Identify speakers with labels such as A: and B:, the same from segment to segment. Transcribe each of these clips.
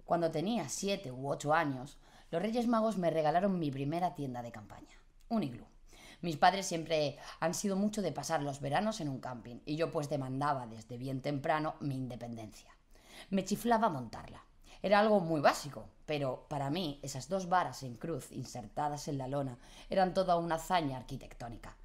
A: Cuando tenía 7 u 8 años, los Reyes Magos me regalaron mi primera tienda de campaña, un iglú. Mis padres siempre han sido mucho de pasar los veranos en un camping y yo pues demandaba desde bien temprano mi independencia. Me chiflaba montarla. Era algo muy básico, pero para mí esas 2 varas en cruz insertadas en la lona eran toda una hazaña arquitectónica.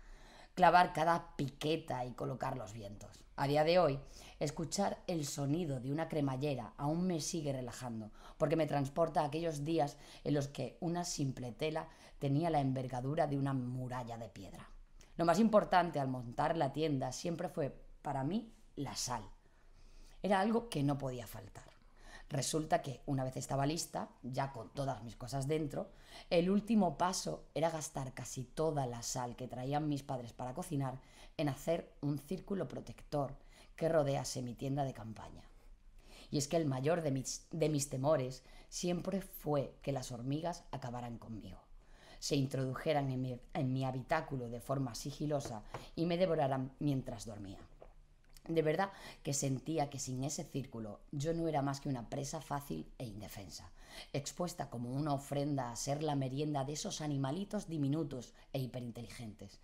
A: Clavar cada piqueta y colocar los vientos. A día de hoy, escuchar el sonido de una cremallera aún me sigue relajando, porque me transporta a aquellos días en los que una simple tela tenía la envergadura de una muralla de piedra. Lo más importante al montar la tienda siempre fue, para mí, la sal. Era algo que no podía faltar. Resulta que, una vez estaba lista, ya con todas mis cosas dentro, el último paso era gastar casi toda la sal que traían mis padres para cocinar en hacer un círculo protector que rodease mi tienda de campaña. Y es que el mayor de mis temores siempre fue que las hormigas acabaran conmigo, se introdujeran en mi habitáculo de forma sigilosa y me devoraran mientras dormía. De verdad que sentía que sin ese círculo yo no era más que una presa fácil e indefensa, expuesta como una ofrenda a ser la merienda de esos animalitos diminutos e hiperinteligentes.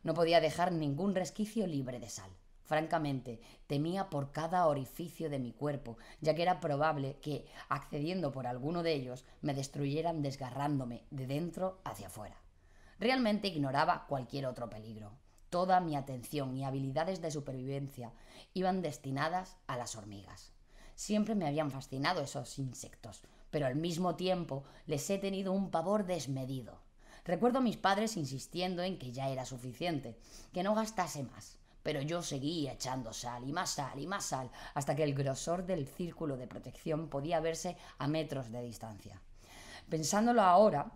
A: No podía dejar ningún resquicio libre de sal. Francamente, temía por cada orificio de mi cuerpo, ya que era probable que, accediendo por alguno de ellos, me destruyeran desgarrándome de dentro hacia afuera. Realmente ignoraba cualquier otro peligro. Toda mi atención y habilidades de supervivencia iban destinadas a las hormigas. Siempre me habían fascinado esos insectos, pero al mismo tiempo les he tenido un pavor desmedido. Recuerdo a mis padres insistiendo en que ya era suficiente, que no gastase más, pero yo seguía echando sal, hasta que el grosor del círculo de protección podía verse a metros de distancia. Pensándolo ahora,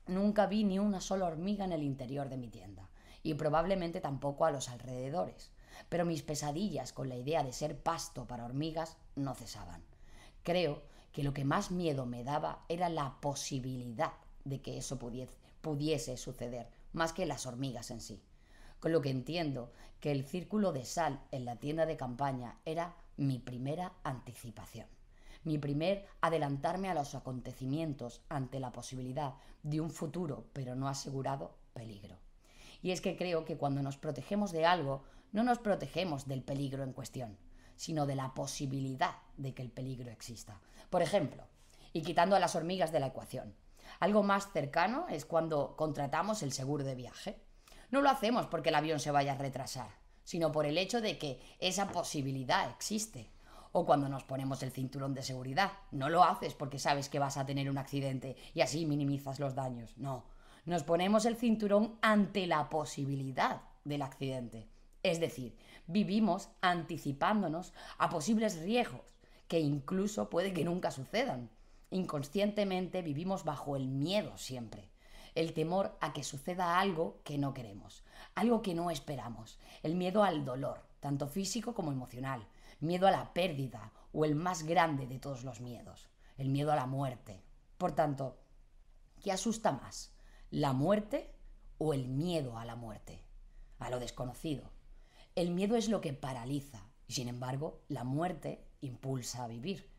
A: nunca vi ni una sola hormiga en el interior de mi tienda, y probablemente tampoco a los alrededores, pero mis pesadillas con la idea de ser pasto para hormigas no cesaban. Creo que lo que más miedo me daba era la posibilidad de que eso pudiese suceder, más que las hormigas en sí. Con lo que entiendo que el círculo de sal en la tienda de campaña era mi primera anticipación, mi primer adelantarme a los acontecimientos ante la posibilidad de un futuro, pero no asegurado, peligro. Y es que creo que cuando nos protegemos de algo, no nos protegemos del peligro en cuestión, sino de la posibilidad de que el peligro exista. Por ejemplo, y quitando a las hormigas de la ecuación, algo más cercano es cuando contratamos el seguro de viaje. No lo hacemos porque el avión se vaya a retrasar, sino por el hecho de que esa posibilidad existe. O cuando nos ponemos el cinturón de seguridad, no lo haces porque sabes que vas a tener un accidente y así minimizas los daños. No, nos ponemos el cinturón ante la posibilidad del accidente. Es decir, vivimos anticipándonos a posibles riesgos que incluso puede que nunca sucedan. Inconscientemente vivimos bajo el miedo siempre. El temor a que suceda algo que no queremos, algo que no esperamos, el miedo al dolor, tanto físico como emocional, miedo a la pérdida o el más grande de todos los miedos, el miedo a la muerte. Por tanto, ¿qué asusta más? ¿La muerte o el miedo a la muerte? A lo desconocido. El miedo es lo que paraliza y, sin embargo, la muerte impulsa a vivir.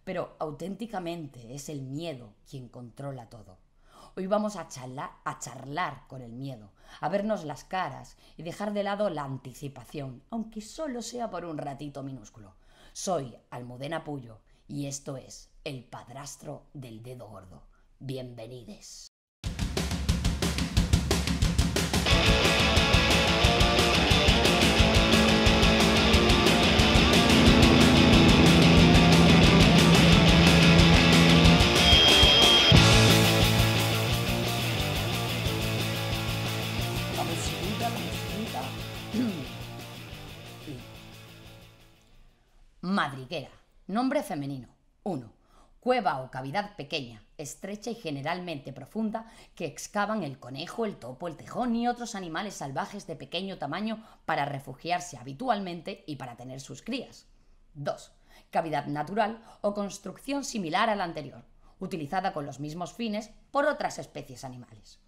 A: Pero auténticamente es el miedo quien controla todo. Hoy vamos a charlar con el miedo, a vernos las caras y dejar de lado la anticipación, aunque solo sea por un ratito minúsculo. Soy Almudena Puyo y esto es El Padrastro del Dedo Gordo. Bienvenides. Madriguera. Nombre femenino. 1. Cueva o cavidad pequeña, estrecha y generalmente profunda que excavan el conejo, el topo, el tejón y otros animales salvajes de pequeño tamaño para refugiarse habitualmente y para tener sus crías. 2. Cavidad natural o construcción similar a la anterior, utilizada con los mismos fines por otras especies animales.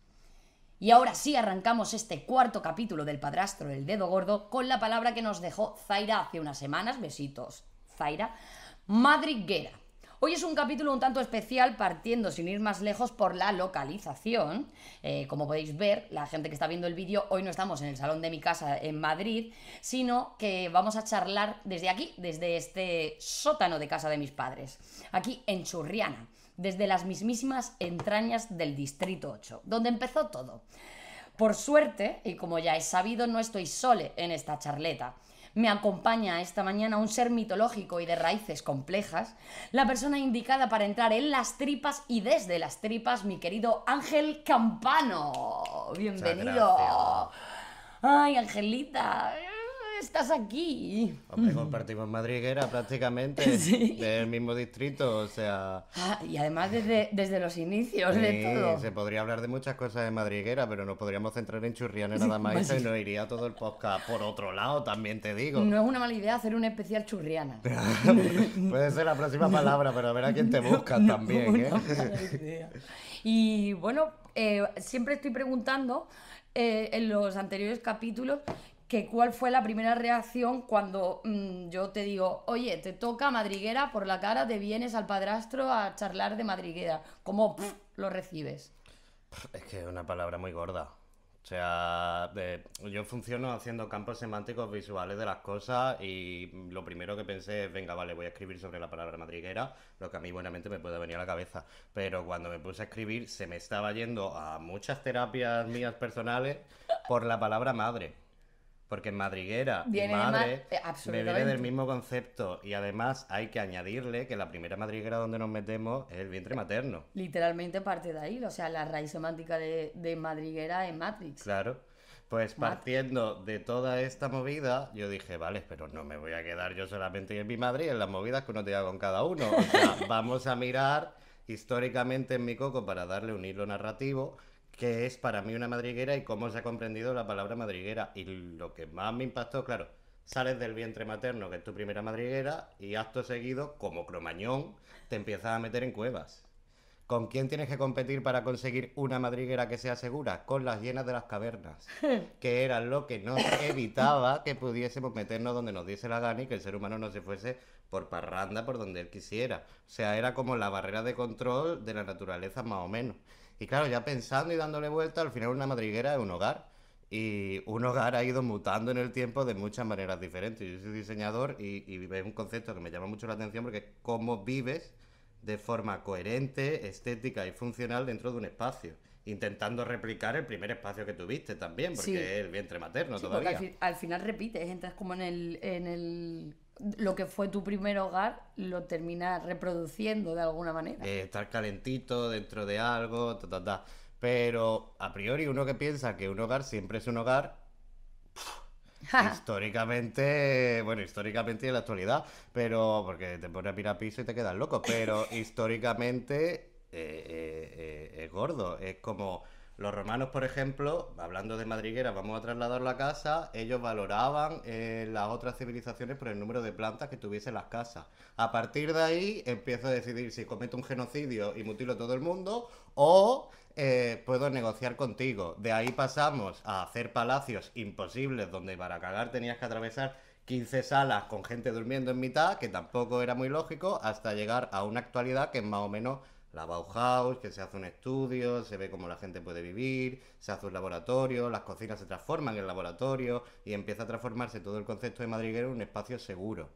A: Y ahora sí arrancamos este cuarto capítulo del Padrastro del Dedo Gordo con la palabra que nos dejó Zaira hace unas semanas, besitos Zaira, madriguera, Hoy es un capítulo un tanto especial, partiendo sin ir más lejos por la localización. Como podéis ver, la gente que está viendo el vídeo, hoy no estamos en el salón de mi casa en Madrid, sino que vamos a charlar desde aquí, desde este sótano de casa de mis padres, aquí en Churriana, desde las mismísimas entrañas del Distrito 8, donde empezó todo. Por suerte, y como ya es sabido, no estoy sole en esta charleta. Me acompaña esta mañana un ser mitológico y de raíces complejas, la persona indicada para entrar en las tripas y desde las tripas, mi querido Ángel Campano. Bienvenido. Ay, Angelita, estás aquí.
B: Hombre, compartimos madriguera prácticamente,
A: Sí.
B: del mismo distrito, o sea...
A: Y además desde los inicios de
B: sí,
A: todo.
B: se podría hablar de muchas cosas de madriguera, pero nos podríamos centrar en Churriana nada más y nos iría todo el podcast por otro lado, también te digo.
A: No es una mala idea hacer un especial Churriana.
B: Puede ser la próxima palabra, pero a ver a quién te buscas también, ¿eh?
A: Una mala idea. Y bueno, siempre estoy preguntando en los anteriores capítulos que cuál fue la primera reacción cuando yo te digo, oye, te toca madriguera por la cara, te vienes al padrastro a charlar de madriguera. ¿Cómo lo recibes?
B: Es que es una palabra muy gorda. O sea, yo funciono haciendo campos semánticos visuales de las cosas y lo primero que pensé es, venga, vale, voy a escribir sobre la palabra madriguera, lo que a mí buenamente me puede venir a la cabeza. Pero cuando me puse a escribir se me estaba yendo a muchas terapias mías personales por la palabra madre. Porque madriguera y
A: Viene de
B: madre me viene
A: absolutamente.
B: del mismo concepto y además hay que añadirle que la primera madriguera donde nos metemos es el vientre materno.
A: Literalmente parte de ahí, o sea, la raíz semántica de madriguera es Matrix.
B: Claro. Pues partiendo de toda esta movida, yo dije, vale, pero no me voy a quedar yo solamente en mi madre y en las movidas que uno tenga con cada uno. O sea, vamos a mirar históricamente en mi coco para darle un hilo narrativo que es para mí una madriguera y cómo se ha comprendido la palabra madriguera. Y lo que más me impactó, claro, sales del vientre materno, que es tu primera madriguera, y acto seguido, como Cromañón, te empiezas a meter en cuevas. ¿Con quién tienes que competir para conseguir una madriguera que sea segura? Con las hienas de las cavernas, que era lo que nos evitaba que pudiésemos meternos donde nos diese la gana y que el ser humano no se fuese por parranda por donde él quisiera. O sea, era como la barrera de control de la naturaleza más o menos. Y claro, ya pensando y dándole vuelta, al final una madriguera es un hogar. Y un hogar ha ido mutando en el tiempo de muchas maneras diferentes. Yo soy diseñador y es un concepto que me llama mucho la atención porque es cómo vives de forma coherente, estética y funcional dentro de un espacio, intentando replicar el primer espacio que tuviste también, porque
A: Sí.
B: es el vientre materno
A: Sí, porque
B: todavía.
A: al final repites, entras como en el lo que fue tu primer hogar, lo terminas reproduciendo de alguna manera.
B: Estar calentito dentro de algo, ta, ta, ta. Pero a priori uno que piensa que un hogar siempre es un hogar, históricamente, bueno, históricamente y en la actualidad, pero porque te pone a pirar piso y te quedas loco, pero históricamente es gordo. Es como los romanos, por ejemplo, hablando de madriguera, vamos a trasladarlo a casa, ellos valoraban las otras civilizaciones por el número de plantas que tuviesen las casas. A partir de ahí empiezo a decidir si cometo un genocidio y mutilo a todo el mundo o puedo negociar contigo. De ahí pasamos a hacer palacios imposibles donde para cagar tenías que atravesar 15 salas con gente durmiendo en mitad, que tampoco era muy lógico, hasta llegar a una actualidad que es más o menos la Bauhaus, que se hace un estudio, se ve cómo la gente puede vivir, se hace un laboratorio, las cocinas se transforman en laboratorio y empieza a transformarse todo el concepto de madriguera en un espacio seguro.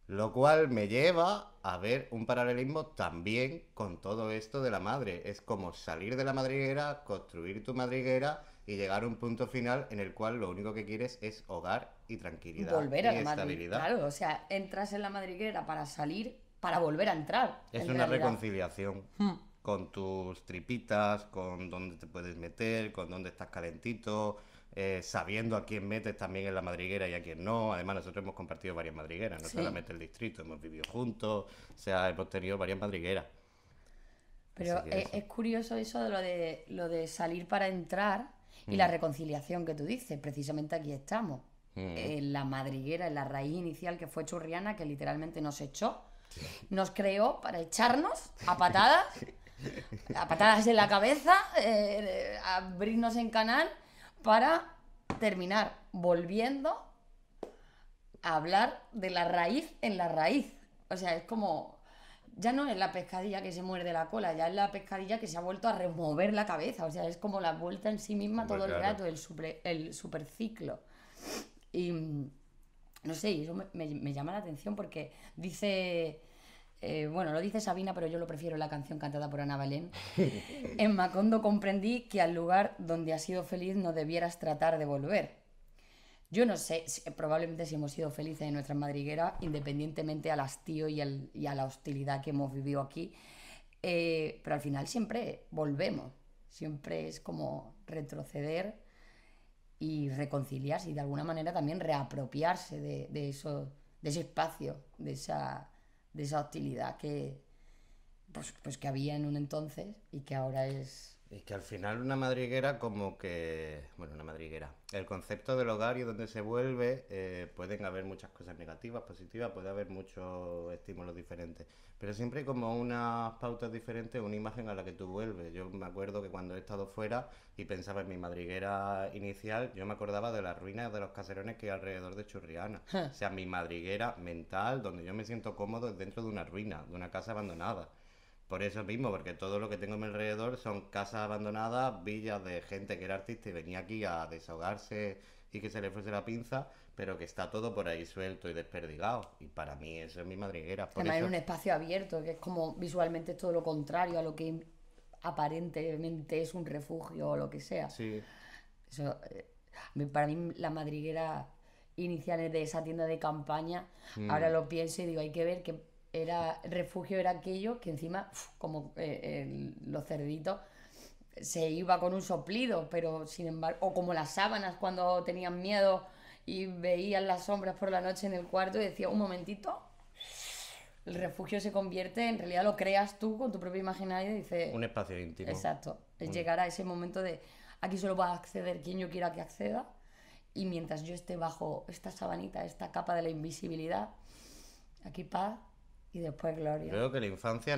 B: Lo cual me lleva a ver un paralelismo también con todo esto de la madre. Es como salir de la madriguera, construir tu madriguera y llegar a un punto final en el cual lo único que quieres es hogar y tranquilidad
A: Volver a
B: y
A: la
B: estabilidad.
A: madriguera. Claro, o sea, entras en la madriguera para salir, para volver a entrar.
B: Es
A: en
B: una
A: realidad.
B: reconciliación con tus tripitas, con dónde te puedes meter, con dónde estás calentito, sabiendo a quién metes también en la madriguera y a quién no. Además, nosotros hemos compartido varias madrigueras, no
A: Sí.
B: solamente el distrito, hemos vivido juntos, o sea, hemos tenido varias madrigueras.
A: Pero
B: Así que eso.
A: es curioso eso de lo de salir para entrar y la reconciliación que tú dices. Precisamente aquí estamos. En la madriguera, en la raíz inicial que fue Churriana, que literalmente nos echó. Nos creó para echarnos a patadas en la cabeza, abrirnos en canal para terminar volviendo a hablar de la raíz en la raíz. O sea, es como ya no es la pescadilla que se muerde la cola, ya es la pescadilla que se ha vuelto a remover la cabeza. O sea, es como la vuelta en sí misma
B: Hombre,
A: todo el
B: claro.
A: rato, el superciclo. Y no sé, y eso me llama la atención porque dice, bueno, lo dice Sabina, pero yo lo prefiero en la canción cantada por Ana Belén. En Macondo comprendí que al lugar donde has sido feliz no debieras tratar de volver. Yo no sé, probablemente si hemos sido felices en nuestras madrigueras, independientemente al hastío y a la hostilidad que hemos vivido aquí, pero al final siempre volvemos, siempre es como retroceder y reconciliarse y de alguna manera también reapropiarse de eso, de ese espacio, de esa hostilidad que, pues que había en un entonces y que ahora es...
B: Y que al final una madriguera como que... Bueno, una madriguera. El concepto del hogar y donde se vuelve, pueden haber muchas cosas negativas, positivas, puede haber muchos estímulos diferentes. Pero siempre hay como unas pautas diferentes, una imagen a la que tú vuelves. Yo me acuerdo que cuando he estado fuera y pensaba en mi madriguera inicial, yo me acordaba de las ruinas de los caserones que hay alrededor de Churriana. O sea, mi madriguera mental, donde yo me siento cómodo, es dentro de una ruina, de una casa abandonada. Por eso mismo, porque todo lo que tengo a mi alrededor son casas abandonadas, villas de gente que era artista y venía aquí a desahogarse y que se le fuese la pinza, pero que está todo por ahí suelto y desperdigado. Y para mí eso es mi madriguera. Por
A: Además en
B: eso,
A: un espacio abierto, que es como visualmente es todo lo contrario a lo que aparentemente es un refugio o lo que sea.
B: sí,
A: Eso, para mí la madriguera inicial de esa tienda de campaña, ahora lo pienso y digo, hay que ver que era refugio era aquello que encima, como los cerditos, se iba con un soplido, pero sin embargo, o como las sábanas cuando tenían miedo y veían las sombras por la noche en el cuarto y decía, un momentito, el refugio se convierte, en realidad lo creas tú con tu propio imaginario y dices,
B: un espacio íntimo.
A: exacto, es llegar a ese momento de aquí solo va a acceder quien yo quiera que acceda y mientras yo esté bajo esta sabanita, esta capa de la invisibilidad, aquí paz y después gloria.
B: Creo que la infancia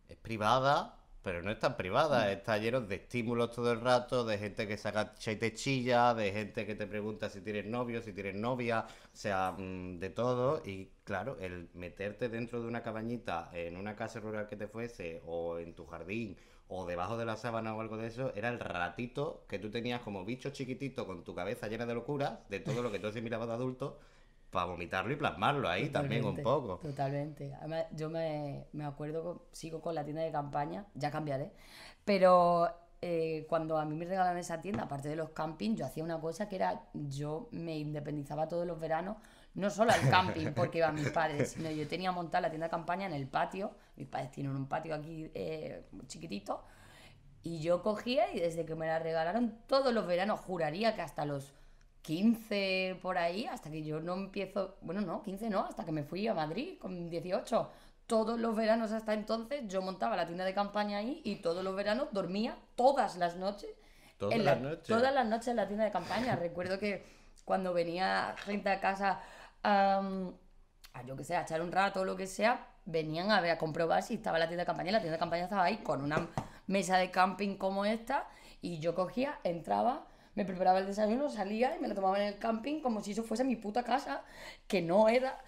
B: es privada, pero no es tan privada, está lleno de estímulos todo el rato, de gente que saca y te chilla, de gente que te pregunta si tienes novio, si tienes novia, o sea, de todo. Y claro, el meterte dentro de una cabañita en una casa rural que te fuese, o en tu jardín, o debajo de la sábana o algo de eso, era el ratito que tú tenías como bicho chiquitito con tu cabeza llena de locuras, de todo lo que tú asimilabas de adulto, para vomitarlo y plasmarlo ahí también un poco.
A: Totalmente. Además, yo me acuerdo, sigo con la tienda de campaña, ya cambiaré, pero cuando a mí me regalaron esa tienda, aparte de los campings, yo hacía una cosa que era, yo me independizaba todos los veranos, no solo al camping, porque iban mis padres, sino yo tenía montada la tienda de campaña en el patio, mis padres tienen un patio aquí chiquitito, y yo cogía y desde que me la regalaron todos los veranos, juraría que hasta los 15 por ahí, hasta que yo no empiezo, bueno, no, 15 no, hasta que me fui a Madrid con 18. Todos los veranos hasta entonces yo montaba la tienda de campaña ahí y todos los veranos dormía todas las noches.
B: Todas las noches.
A: Todas las noches en la tienda de campaña. Recuerdo que cuando venía gente a casa a yo que sé, a echar un rato o lo que sea, venían a ver, a comprobar si estaba la tienda de campaña y la tienda de campaña estaba ahí con una mesa de camping como esta y yo cogía, entraba, me preparaba el desayuno, salía y me lo tomaba en el camping como si eso fuese mi puta casa, que no era,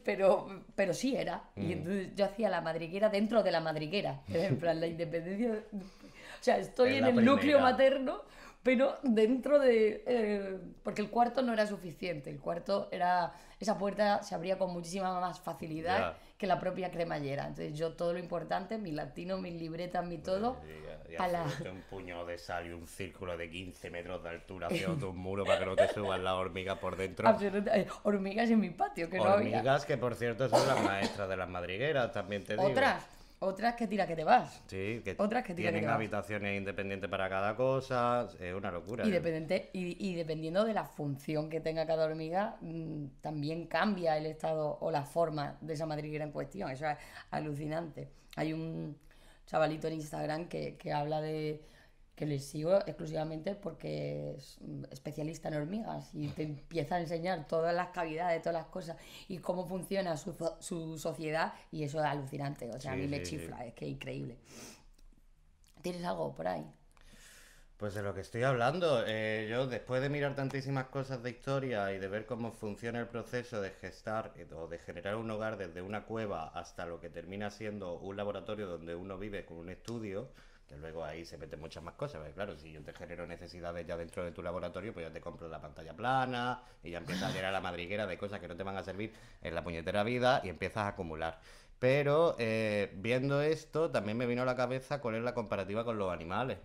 A: pero sí era. Y entonces yo hacía la madriguera dentro de la madriguera, en plan la independencia. O sea, estoy
B: Es
A: en
B: la
A: el
B: primera.
A: núcleo materno, pero dentro de... porque el cuarto no era suficiente, el cuarto era... Esa puerta se abría con muchísima más facilidad
B: Ya.
A: que la propia cremallera. Entonces yo todo lo importante, mis latinos, mis libretas, mi todo...
B: Y
A: a la-
B: hacerte un puñado de sal y un círculo de 15 metros de altura hacia un muro para que no te suban las hormigas por dentro.
A: hormigas en mi patio, que no había.
B: Hormigas que, por cierto, son las maestras de las madrigueras, también te digo.
A: Otras que tira que te vas.
B: Sí, que
A: Otras que tira que
B: tienen
A: te vas.
B: habitaciones independientes para cada cosa, es una locura.
A: Y, y dependiendo de la función que tenga cada hormiga, también cambia el estado o la forma de esa madriguera en cuestión. Eso es alucinante. Hay un chavalito en Instagram que habla de que le sigo exclusivamente porque es especialista en hormigas y te empieza a enseñar todas las cavidades, todas las cosas y cómo funciona su sociedad y eso es alucinante. O sea, a
B: Sí,
A: mí me
B: sí,
A: chifla, es que es increíble. ¿Tienes algo por ahí?
B: Pues de lo que estoy hablando, yo después de mirar tantísimas cosas de historia y de ver cómo funciona el proceso de gestar o de generar un hogar desde una cueva hasta lo que termina siendo un laboratorio donde uno vive con un estudio, que luego ahí se meten muchas más cosas, porque claro, si yo te genero necesidades ya dentro de tu laboratorio, pues ya te compro la pantalla plana y ya empiezas a llenar la madriguera de cosas que no te van a servir en la puñetera vida y empiezas a acumular. Pero viendo esto, también me vino a la cabeza cuál es la comparativa con los animales.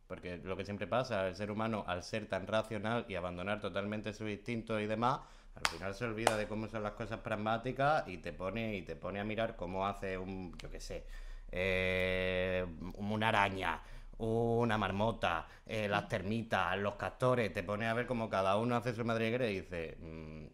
B: Porque lo que siempre pasa, el ser humano, al ser tan racional y abandonar totalmente sus instintos y demás, al final se olvida de cómo son las cosas pragmáticas y te pone a mirar cómo hace un, yo qué sé, una araña, una marmota, las termitas, los castores, te pone a ver cómo cada uno hace su madriguera y dice,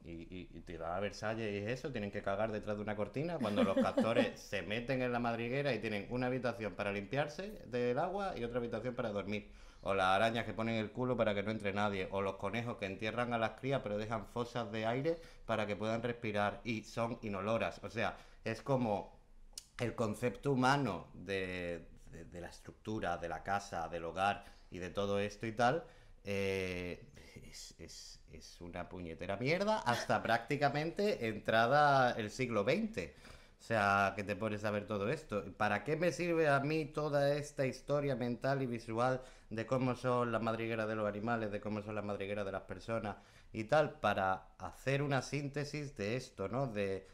B: y te vas a Versalles y es eso, tienen que cagar detrás de una cortina, cuando los castores se meten en la madriguera y tienen una habitación para limpiarse del agua y otra habitación para dormir. O las arañas que ponen el culo para que no entre nadie. O los conejos que entierran a las crías pero dejan fosas de aire para que puedan respirar y son inoloras. O sea, es como el concepto humano de la estructura, de la casa, del hogar y de todo esto y tal, es una puñetera mierda hasta prácticamente entrada el siglo XX. O sea, que te pones a ver todo esto. ¿Para qué me sirve a mí toda esta historia mental y visual de cómo son las madrigueras de los animales, de cómo son las madrigueras de las personas y tal? Para hacer una síntesis de esto, ¿no? De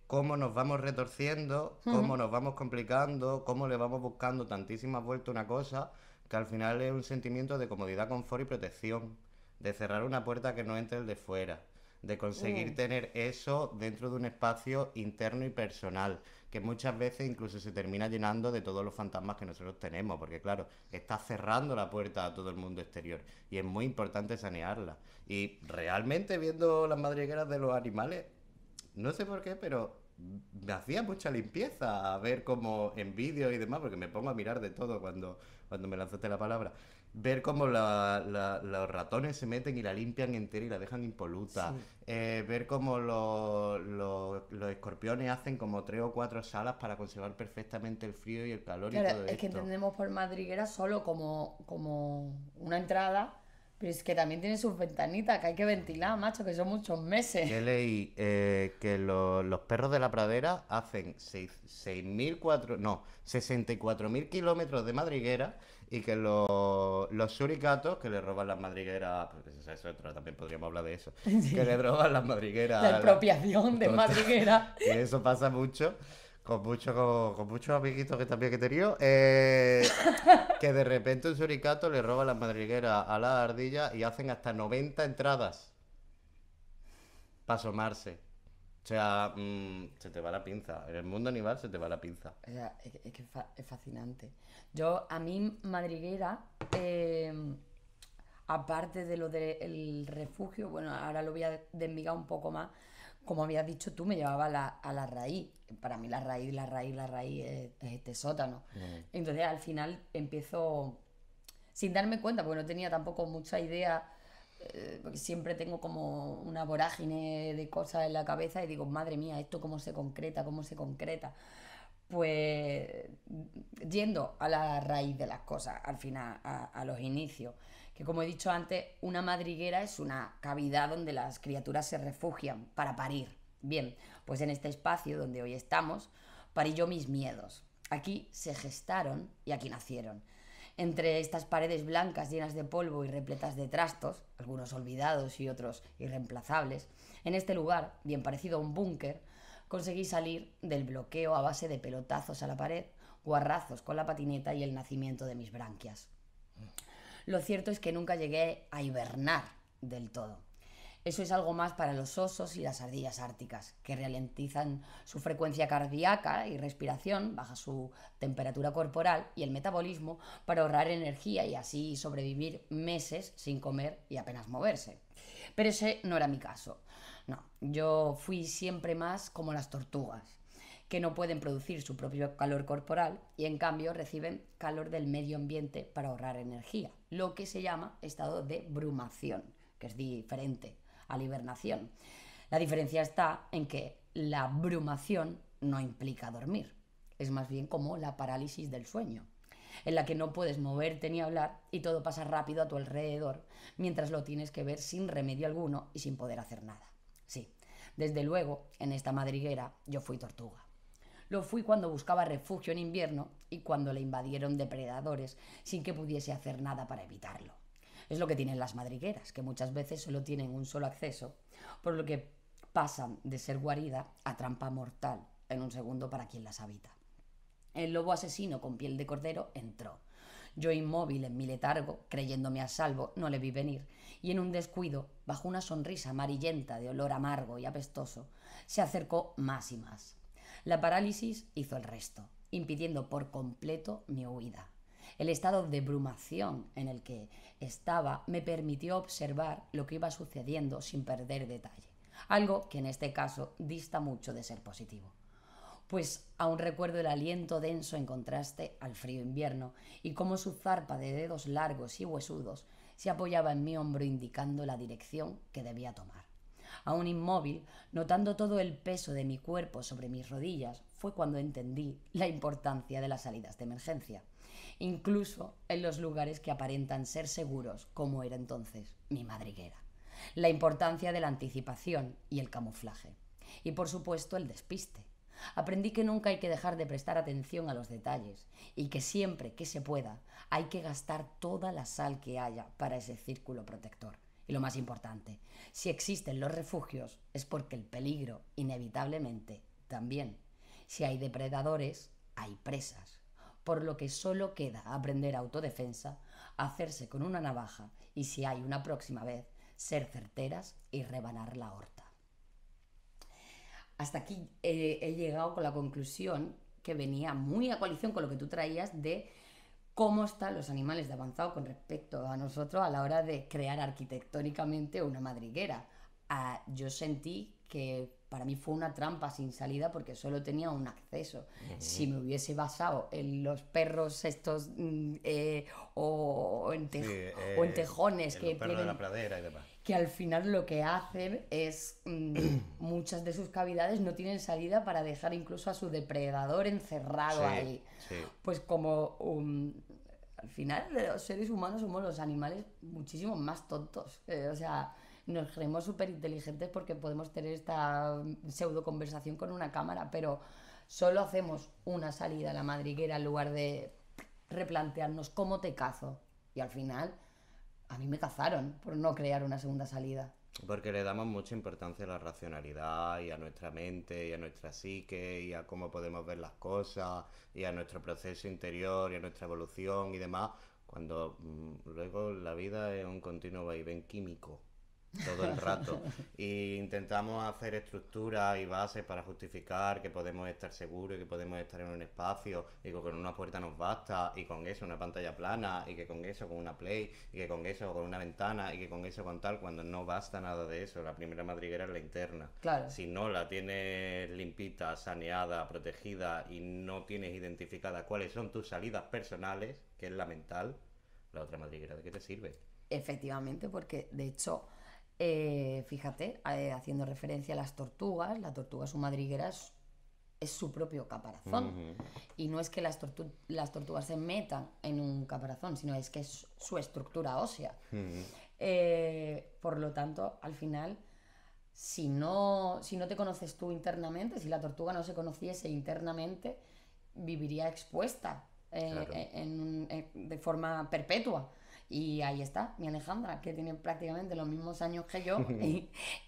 B: cómo nos vamos retorciendo, cómo nos vamos complicando, cómo le vamos buscando tantísimas vueltas a una cosa, que al final es un sentimiento de comodidad, confort y protección, de cerrar una puerta que no entre el de fuera, de conseguir tener eso dentro de un espacio interno y personal, que muchas veces incluso se termina llenando de todos los fantasmas que nosotros tenemos, porque claro, está cerrando la puerta a todo el mundo exterior y es muy importante sanearla. Y realmente viendo las madrigueras de los animales, no sé por qué, pero me hacía mucha limpieza a ver como en vídeos y demás, porque me pongo a mirar de todo cuando me lanzaste la palabra. Ver cómo los ratones se meten y la limpian entera y la dejan impoluta.
A: Sí.
B: Ver cómo los escorpiones hacen como 3 o 4 salas para conservar perfectamente el frío y el calor y
A: Claro,
B: todo
A: es que
B: esto.
A: entendemos por madriguera solo como una entrada, pero es que también tiene sus ventanitas que hay que ventilar, macho, que son muchos meses.
B: Que leí que los perros de la pradera hacen 64.000 kilómetros de madriguera y que los suricatos que le roban las madrigueras, pues eso es otro, también podríamos hablar de eso, que le
A: Sí.
B: roban las
A: La
B: madrigueras
A: expropiación de
B: total,
A: madriguera.
B: que eso pasa mucho. Con muchos amiguitos que también he tenido, que de repente un suricato le roba las madrigueras a las ardillas y hacen hasta 90 entradas para asomarse. O sea, se te va la pinza. En el mundo animal se te va la pinza.
A: O sea, es que es fascinante. A mí, madriguera, aparte de lo del refugio, bueno, ahora lo voy a desmigar un poco más. Como habías dicho tú, me llevaba a la raíz. Para mí la raíz es este sótano. Entonces al final empiezo, sin darme cuenta, porque no tenía tampoco mucha idea, porque siempre tengo como una vorágine de cosas en la cabeza y digo, madre mía, ¿esto cómo se concreta? ¿Cómo se concreta? Pues yendo a la raíz de las cosas, al final, a los inicios, que como he dicho antes, una madriguera es una cavidad donde las criaturas se refugian para parir. Bien, pues en este espacio donde hoy estamos, parí yo mis miedos. Aquí se gestaron y aquí nacieron. Entre estas paredes blancas llenas de polvo y repletas de trastos, algunos olvidados y otros irreemplazables, en este lugar, bien parecido a un búnker, conseguí salir del bloqueo a base de pelotazos a la pared, guarrazos con la patineta y el nacimiento de mis branquias. Lo cierto es que nunca llegué a hibernar del todo. Eso es algo más para los osos y las ardillas árticas, que ralentizan su frecuencia cardíaca y respiración, baja su temperatura corporal y el metabolismo para ahorrar energía y así sobrevivir meses sin comer y apenas moverse. Pero ese no era mi caso. No, yo fui siempre más como las tortugas, que no pueden producir su propio calor corporal y en cambio reciben calor del medio ambiente para ahorrar energía, lo que se llama estado de brumación, que es diferente a la hibernación. La diferencia está en que la brumación no implica dormir, es más bien como la parálisis del sueño. en la que no puedes moverte ni hablar y todo pasa rápido a tu alrededor, mientras lo tienes que ver sin remedio alguno y sin poder hacer nada. Sí, desde luego, en esta madriguera yo fui tortuga. Lo fui cuando buscaba refugio en invierno y cuando le invadieron depredadores sin que pudiese hacer nada para evitarlo. Es lo que tienen las madrigueras, que muchas veces solo tienen un solo acceso, por lo que pasan de ser guarida a trampa mortal en un segundo para quien las habita. El lobo asesino con piel de cordero entró. Yo inmóvil en mi letargo, creyéndome a salvo, no le vi venir, y en un descuido, bajo una sonrisa amarillenta de olor amargo y apestoso, se acercó más y más. La parálisis hizo el resto, impidiendo por completo mi huida. El estado de brumación en el que estaba me permitió observar lo que iba sucediendo sin perder detalle, algo que en este caso dista mucho de ser positivo. Pues aún recuerdo el aliento denso en contraste al frío invierno y cómo su zarpa de dedos largos y huesudos se apoyaba en mi hombro indicando la dirección que debía tomar. Aún inmóvil, notando todo el peso de mi cuerpo sobre mis rodillas, fue cuando entendí la importancia de las salidas de emergencia, incluso en los lugares que aparentan ser seguros, como era entonces mi madriguera. La importancia de la anticipación y el camuflaje. Y por supuesto el despiste. Aprendí que nunca hay que dejar de prestar atención a los detalles y que siempre que se pueda hay que gastar toda la sal que haya para ese círculo protector. Y lo más importante, si existen los refugios es porque el peligro, inevitablemente, también. Si hay depredadores, hay presas. Por lo que solo queda aprender autodefensa, hacerse con una navaja y si hay una próxima vez, ser certeras y rebanar la horta. Hasta aquí he llegado con la conclusión que venía muy a coalición con lo que tú traías de cómo están los animales de avanzado con respecto a nosotros a la hora de crear arquitectónicamente una madriguera. Yo sentí que para mí fue una trampa sin salida porque solo tenía un acceso. Si me hubiese basado en los perros estos o en tejones
B: el
A: que
B: perro
A: tienen,
B: de la pradera y demás.
A: que al final lo que hacen es muchas de sus cavidades no tienen salida para dejar incluso a su depredador encerrado ahí.
B: Sí.
A: Pues como al final los seres humanos somos los animales muchísimo más tontos. O sea, nos creemos súper inteligentes porque podemos tener esta pseudo conversación con una cámara, pero solo hacemos una salida a la madriguera en lugar de replantearnos cómo te cazo. Y al final a mí me cazaron por no crear una segunda salida.
B: Porque le damos mucha importancia a la racionalidad y a nuestra mente y a nuestra psique y a cómo podemos ver las cosas y a nuestro proceso interior y a nuestra evolución y demás, cuando luego la vida es un continuo vaivén químico todo el rato y intentamos hacer estructuras y bases para justificar que podemos estar seguros y que podemos estar en un espacio y que con una puerta nos basta y con eso una pantalla plana y que con eso con una play y que con eso con una ventana y que con eso con tal, cuando no basta nada de eso. La primera madriguera es la interna.
A: Claro.
B: Si no la tienes limpita, saneada, protegida y no tienes identificada cuáles son tus salidas personales, que es la mental, la otra madriguera ¿de qué te sirve?
A: Efectivamente, porque de hecho fíjate, haciendo referencia a las tortugas, la tortuga su madriguera es su propio caparazón. Y no es que las tortugas se metan en un caparazón, sino es que es su estructura ósea. Por lo tanto, al final, si no te conoces tú internamente, si la tortuga no se conociese internamente, viviría expuesta
B: Claro.
A: de forma perpetua. Y ahí está, mi Alejandra, que tiene prácticamente los mismos años que yo,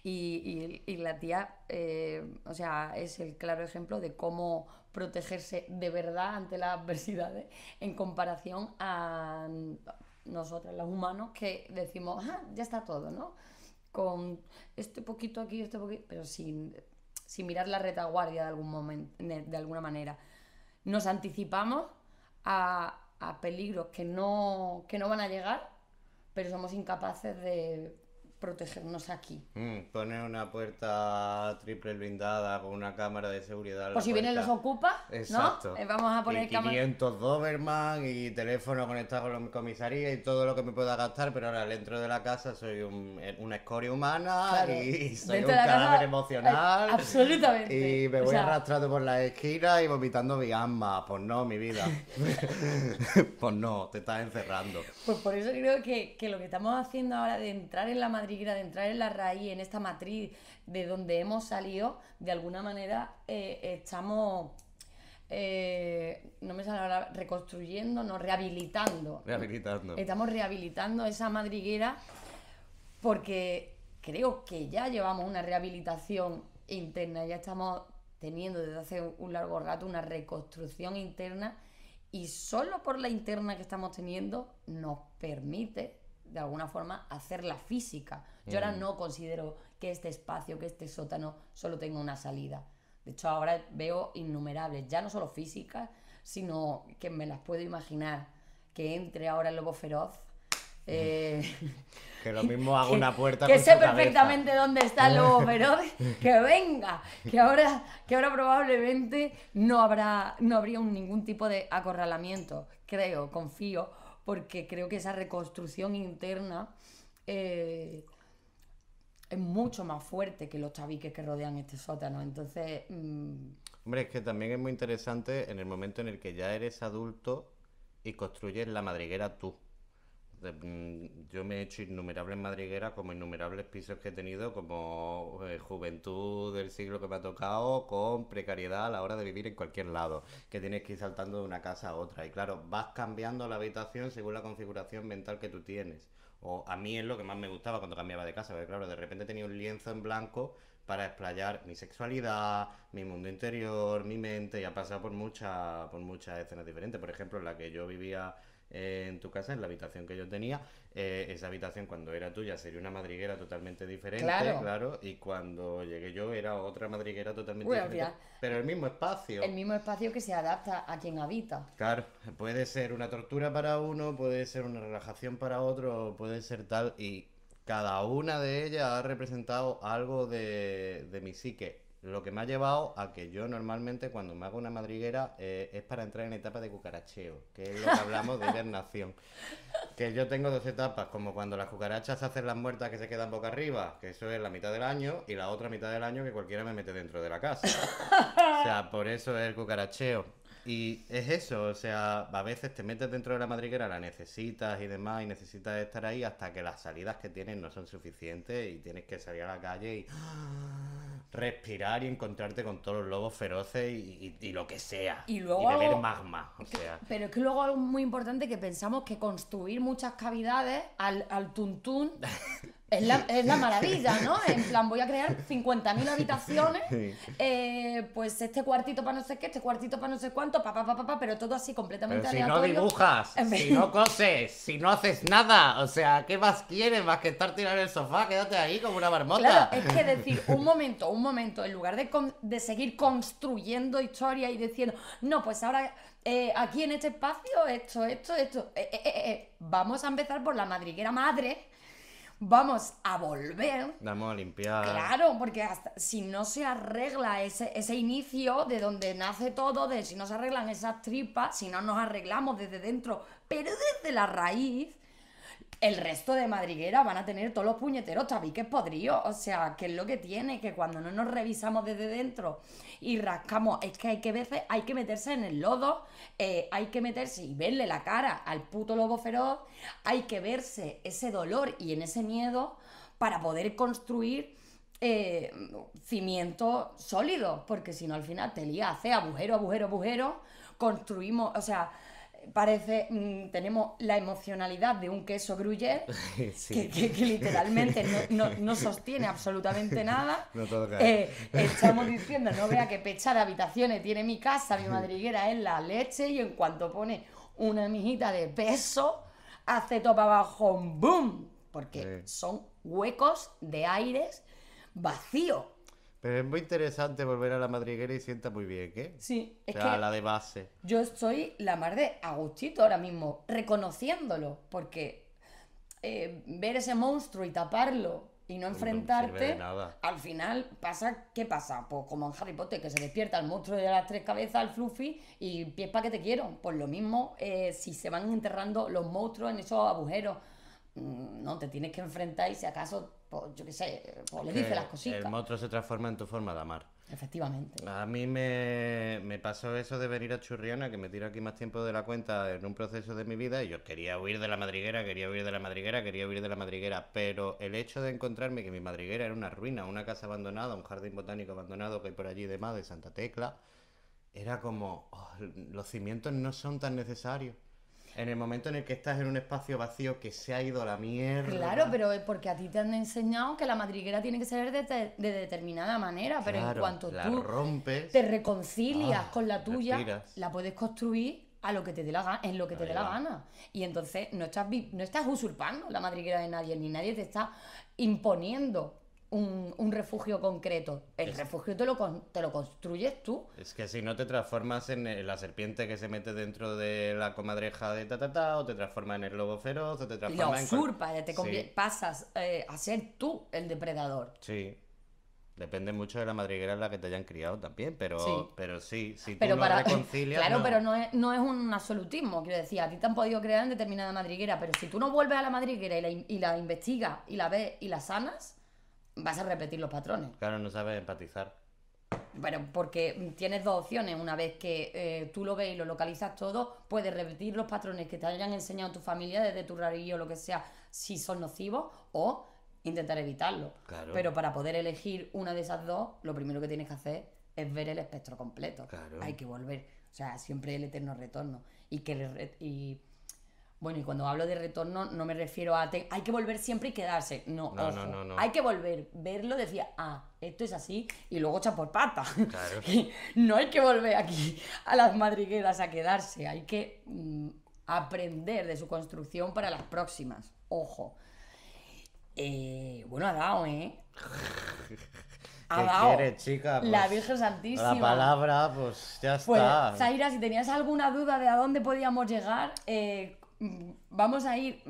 A: y la tía, o sea, es el claro ejemplo de cómo protegerse de verdad ante las adversidades en comparación a nosotros, los humanos, que decimos, ya está todo, ¿no? Con este poquito aquí, este poquito, pero sin mirar la retaguardia de algún momento, de alguna manera. Nos anticipamos a peligros que no van a llegar, pero somos incapaces de protegernos aquí.
B: Poner una puerta triple blindada con una cámara de seguridad.
A: Por si vienen los ocupas,
B: exacto,
A: ¿no? Vamos a poner
B: y 500 Doberman y teléfono conectado con la comisaría y todo lo que me pueda gastar, pero ahora dentro de la casa soy una escoria humana, claro, y soy un cadáver emocional.
A: Absolutamente.
B: Y me voy arrastrando por las esquinas y vomitando mi alma. Pues no, mi vida. Pues no, te estás encerrando.
A: Pues por eso creo que lo que estamos haciendo ahora de entrar en la madriguera, de entrar en la raíz, en esta matriz de donde hemos salido, de alguna manera estamos, no me sale ahora, reconstruyendo, no, rehabilitando. Estamos rehabilitando esa madriguera porque creo que ya llevamos una rehabilitación interna, ya estamos teniendo desde hace un largo rato una reconstrucción interna, y solo por la interna que estamos teniendo nos permite de alguna forma hacer la física. Yo ahora no considero que este espacio, que este sótano solo tenga una salida. De hecho, ahora veo innumerables, ya no solo físicas, sino que me las puedo imaginar. Que entre ahora el lobo feroz.
B: Que lo mismo haga una puerta
A: que
B: con
A: sé
B: su
A: perfectamente
B: cabeza.
A: dónde está el lobo feroz, que venga, que ahora probablemente no habría ningún tipo de acorralamiento, creo, confío, porque creo que esa reconstrucción interna es mucho más fuerte que los tabiques que rodean este sótano. Entonces,
B: hombre, es que también es muy interesante en el momento en el que ya eres adulto y construyes la madriguera tú. Yo me he hecho innumerables madrigueras, como innumerables pisos que he tenido, como juventud del siglo que me ha tocado, con precariedad a la hora de vivir en cualquier lado, que tienes que ir saltando de una casa a otra. Y claro, vas cambiando la habitación según la configuración mental que tú tienes. O a mí es lo que más me gustaba cuando cambiaba de casa, porque claro, de repente tenía un lienzo en blanco para explayar mi sexualidad, mi mundo interior, mi mente, y ha pasado por muchas escenas diferentes. Por ejemplo, en la que yo vivía en tu casa, en la habitación que yo tenía, esa habitación cuando era tuya sería una madriguera totalmente diferente, claro, y cuando llegué yo era otra madriguera totalmente diferente, pero el mismo espacio.
A: El mismo espacio que se adapta a quien habita.
B: Claro, puede ser una tortura para uno, puede ser una relajación para otro, puede ser tal, y cada una de ellas ha representado algo de mi psique. Lo que me ha llevado a que yo normalmente cuando me hago una madriguera es para entrar en etapa de cucaracheo, que es lo que hablamos de hibernación. Que yo tengo dos etapas, como cuando las cucarachas hacen las muertas que se quedan boca arriba, que eso es la mitad del año, y la otra mitad del año que cualquiera me mete dentro de la casa. O sea, por eso es el cucaracheo. Y es eso, o sea, a veces te metes dentro de la madriguera, la necesitas y demás, y necesitas estar ahí hasta que las salidas que tienes no son suficientes y tienes que salir a la calle y respirar y encontrarte con todos los lobos feroces y lo que sea.
A: Y luego
B: beber magma, o sea.
A: Pero es que luego algo muy importante, que pensamos que construir muchas cavidades al tuntún es la maravilla, ¿no? En plan, voy a crear 50.000 habitaciones, pues este cuartito para no sé qué, este cuartito para no sé cuánto, pero todo así completamente aleatorio.
B: Pero si no dibujas, si no coses, si no haces nada, o sea, ¿qué más quieres más que estar tirado en el sofá? Quédate ahí como una marmota.
A: Claro, es que decir, un momento, en lugar de seguir construyendo historias y diciendo, no, pues ahora aquí en este espacio, esto, vamos a empezar por la madriguera madre. Vamos a volver.
B: Vamos a limpiar.
A: Claro, porque hasta si no se arregla ese inicio de donde nace todo, si no se arreglan esas tripas, si no nos arreglamos desde dentro, pero desde la raíz, el resto de madrigueras van a tener todos los puñeteros tabiques podridos. O sea, ¿qué es lo que tiene? Que cuando no nos revisamos desde dentro y rascamos, es que hay que meterse en el lodo, hay que meterse y verle la cara al puto lobo feroz, hay que verse ese dolor y en ese miedo para poder construir cimientos sólidos, porque si no al final te lías, hace agujero, construimos, o sea, parece, tenemos la emocionalidad de un queso gruyère, sí, que literalmente no sostiene absolutamente nada.
B: No todo cae.
A: Estamos diciendo, no vea qué pecha de habitaciones tiene mi casa, mi madriguera es la leche, y en cuanto pone una mijita de peso, hace todo para abajo, ¡boom! Porque son huecos de aires vacíos.
B: Pero es muy interesante volver a la madriguera y sienta muy bien, ¿qué?
A: Sí,
B: es que la de base.
A: Yo estoy la mar de agustito ahora mismo, reconociéndolo, porque ver ese monstruo y taparlo y no
B: No sirve de
A: enfrentarte,
B: nada.
A: al final pasa, ¿qué pasa? Pues como en Harry Potter, que se despierta el monstruo de las 3 cabezas, el Fluffy, y pies para que te quiero. Pues lo mismo, si se van enterrando los monstruos en esos agujeros, no, te tienes que enfrentar y si acaso, pues yo qué sé, pues le
B: Que
A: dices las cositas.
B: el monstruo se transforma en tu forma de amar.
A: Efectivamente.
B: A mí me pasó eso de venir a Churriana, que me tiro aquí más tiempo de la cuenta en un proceso de mi vida, y yo quería huir de la madriguera, quería huir de la madriguera, quería huir de la madriguera, pero el hecho de encontrarme que mi madriguera era una ruina, una casa abandonada, un jardín botánico abandonado que hay por allí de Santa Tecla, era como, oh, los cimientos no son tan necesarios. En el momento en el que estás en un espacio vacío que se ha ido a la mierda.
A: Claro, pero es porque a ti te han enseñado que la madriguera tiene que ser de determinada manera, pero en
B: Claro,
A: cuanto
B: la
A: tú
B: rompes.
A: te reconcilias
B: Ah,
A: con la tuya,
B: respiras.
A: la puedes construir a lo que te dé la gana, en lo que te
B: Ahí
A: dé la
B: va.
A: gana. Y entonces no estás usurpando la madriguera de nadie, ni nadie te está imponiendo un refugio concreto. El refugio te lo construyes tú.
B: Es que si no te transformas en la serpiente que se mete dentro de la comadreja de o te transformas en el lobo feroz, o te
A: Y la
B: transformas en...
A: usurpas,
B: Sí,
A: pasas a ser tú el depredador.
B: sí. Depende mucho de la madriguera en la que te hayan criado también, pero
A: Sí.
B: pero sí, si tú
A: Pero
B: no
A: para,
B: reconcilias...
A: claro,
B: no.
A: pero no es un absolutismo, quiero decir, a ti te han podido crear en determinada madriguera, pero si tú no vuelves a la madriguera y la investigas y la ves y la sanas, vas a repetir los patrones.
B: Claro, no sabes empatizar.
A: Pero porque tienes dos opciones, una vez que tú lo ves y lo localizas todo, puedes repetir los patrones que te hayan enseñado tu familia desde tu rarillo o lo que sea, si son nocivos, o intentar evitarlo.
B: Claro.
A: Pero para poder elegir una de esas dos, lo primero que tienes que hacer es ver el espectro completo.
B: Claro.
A: Hay que volver. O sea, siempre el eterno retorno. Bueno, y cuando hablo de retorno no me refiero a hay que volver siempre y quedarse. No,
B: No,
A: ojo.
B: no.
A: Hay que volver, verlo, decir, esto es así, y luego echar por pata.
B: Claro.
A: No hay que volver aquí a las madrigueras a quedarse. Hay que aprender de su construcción para las próximas. Ojo. Bueno, ha dado, ¿eh? Ha
B: ¿Qué
A: dado.
B: quieres, chica?
A: La
B: Pues,
A: Virgen Santísima.
B: La palabra, pues ya
A: Pues,
B: está.
A: Zaira, si tenías alguna duda de a dónde podíamos llegar, vamos a ir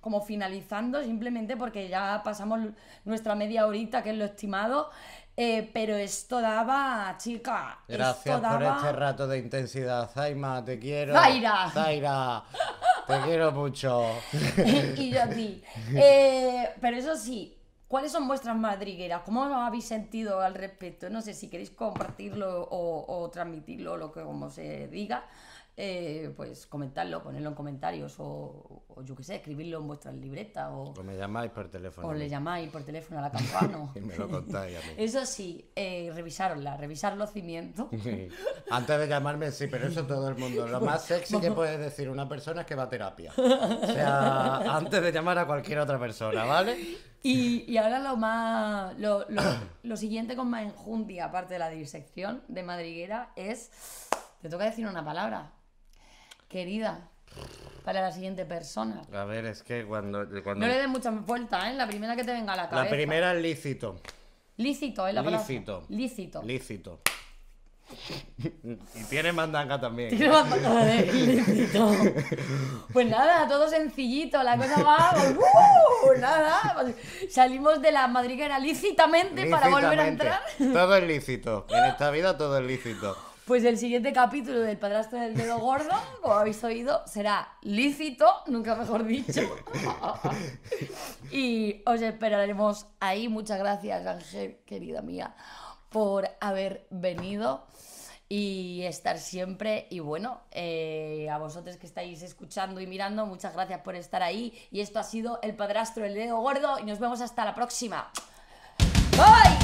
A: como finalizando, simplemente porque ya pasamos nuestra media horita, que es lo estimado. Pero esto daba, chica.
B: Gracias
A: esto
B: por
A: daba...
B: este rato de intensidad, Zaima, te quiero.
A: Zaira.
B: Zaira, te quiero mucho.
A: Y yo a ti. Pero eso sí, ¿cuáles son vuestras madrigueras? ¿Cómo os habéis sentido al respecto? No sé si queréis compartirlo o transmitirlo, lo que como se diga. Pues comentarlo, ponerlo en comentarios o yo qué sé, escribirlo en vuestras libretas
B: O me llamáis por teléfono.
A: o le llamáis por teléfono a la campana.
B: Y me lo contáis a mí.
A: Eso sí, revisar los cimientos.
B: Sí. Antes de llamarme, sí, pero eso todo el mundo. Lo más sexy que puede decir una persona es que va a terapia. O sea, antes de llamar a cualquier otra persona, ¿vale?
A: Y ahora lo siguiente con más enjundia, aparte de la disección de madriguera, es... Te toca decir una palabra, querida, para la siguiente persona.
B: A ver, es que cuando...
A: No le des muchas vueltas, ¿eh? La primera que te venga a la cabeza.
B: La primera es lícito.
A: Lícito, es la palabra.
B: Lícito.
A: Lícito.
B: Lícito. Y tiene mandanga también.
A: Tiene más palabras de lícito. Pues nada, todo sencillito, la cosa va... nada, pues salimos de la madriguera lícitamente para volver a entrar.
B: Todo es lícito. En esta vida todo es lícito.
A: Pues el siguiente capítulo del Padrastro del Dedo Gordo, como habéis oído, será lícito, nunca mejor dicho. Y os esperaremos ahí. Muchas gracias, Ángel, querida mía, por haber venido y estar siempre. Y bueno, a vosotros que estáis escuchando y mirando, muchas gracias por estar ahí. Y esto ha sido el Padrastro del Dedo Gordo y nos vemos hasta la próxima. ¡Bye!